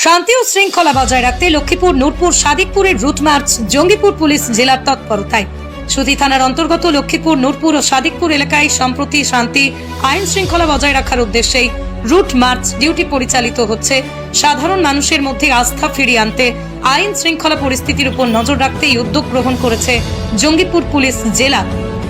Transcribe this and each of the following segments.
শান্তি ও শৃঙ্খলা বজায় রাখতে লক্ষ্মীপুর নূরপুর সাদিকপুরের রুট মার্চ জঙ্গিপুর পুলিশ জেলার তৎপরতায়। সুধী থানার অন্তর্গত লক্ষ্মীপুর নূরপুর ও সাদিকপুর এলাকায় সম্প্রতি শান্তি আইন শৃঙ্খলা বজায় রাখার উদ্দেশ্যেই রুট মার্চ ডিউটি পরিচালিত হচ্ছে। সাধারণ মানুষের মধ্যে আস্থা ফিরিয়ে আনতে আইন শৃঙ্খলা পরিস্থিতির উপর নজর রাখতে এই উদ্যোগ গ্রহণ করেছে জঙ্গিপুর পুলিশ জেলা।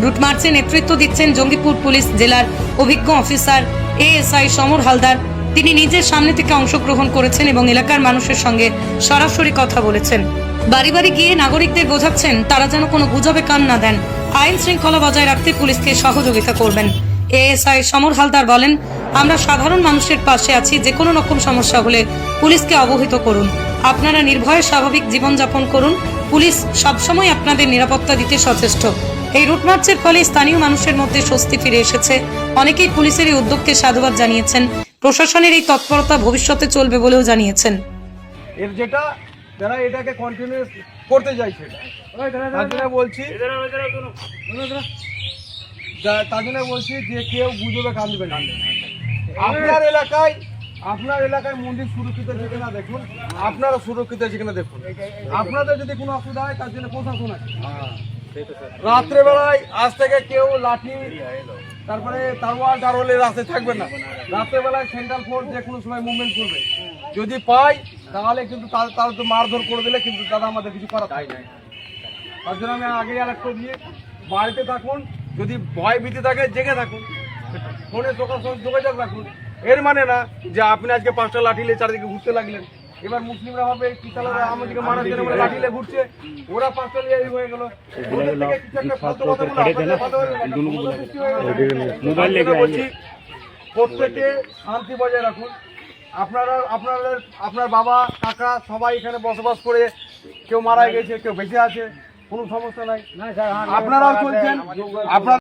রুট মার্চে নেতৃত্ব দিচ্ছেন জঙ্গিপুর পুলিশ জেলার অভিজ্ঞ অফিসার এএসআই সমর হালদার। তিনি নিজের সামনে থেকে অংশগ্রহণ করেছেন এবং এলাকার মানুষের সঙ্গে সরাসরি কথা বলেছেন। বাড়ি বাড়ি গিয়ে নাগরিকদের বোঝাচ্ছেন তারা যেন কোনো গুজবে কান না দেন, আইন শৃঙ্খলা বজায় রাখতে পুলিশকে সহযোগিতা করবেন। এএসআই সমর হালদার বলেন, আমরা সাধারণ মানুষের পাশে আছি, যে কোনো রকম সমস্যা হলে পুলিশকে অবহিত করুন। আপনারা নির্ভয়ে স্বাভাবিক জীবনযাপন করুন, পুলিশ সবসময় আপনাদের নিরাপত্তা দিতে সচেষ্ট। এই রুট মার্চের ফলে স্থানীয় মানুষের মধ্যে স্বস্তি ফিরে এসেছে। অনেকেই পুলিশের এই উদ্যোগকে সাধুবাদ জানিয়েছেন। প্রশাসনের এই তৎপরতা ভবিষ্যতে চলবে বলেও জানিয়েছেন। এর যেটা যারা এটাকে কন্টিনিউয়াস করতে চাইছে তার জন্য বলছি যে কেউ গুজবে কান দেবে না। আপনার এলাকায় মন্দির সুরক্ষিত আছে কিনা দেখুন, আপনারা সুরক্ষিত আছে কিনা দেখুন। আপনাদের যদি কোনো অসুবিধা হয় তার জন্য প্রশাসন আছে। রাত্রেবেলায় আজ থেকে কেউ লাঠি তারপরে তারওয়াল টারওয়ালের রাস্তায় থাকবে না। রাত্রেবেলায় সেন্ট্রাল ফোর্স যে কোনো সময় মুভমেন্ট করবে, যদি পাই তাহলে কিন্তু তার তো মারধর করে দিলে কিন্তু দাদা আমাদের কিছু করা তাই নাই। তার জন্য আমি আগেই অ্যালার্ট করে দিয়ে বাড়িতে থাকুন, যদি ভয় ভীতি থাকে জেগে থাকুন, ফোনে যোগাযোগ রাখুন। এর মানে না যে আপনি আজকে 5টা লাঠি নিয়ে চারিদিকে ঘুরতে লাগলেন। এবার মুসলিমরা ভাবে কি তাহলে আমাদেরকে মারার জন্য লাঠি নিয়ে ঘুরছে, ওরা 5টা নিয়ে হয়ে গেল। প্রত্যেকে শান্তি বজায় রাখুন। আপনার বাবা কাকা সবাই এখানে বসবাস করে, কেউ মারা গেছে, কেউ বেঁচে আছে, কোনো সমস্যা নাই। আপনারাও চলছেন, আপনার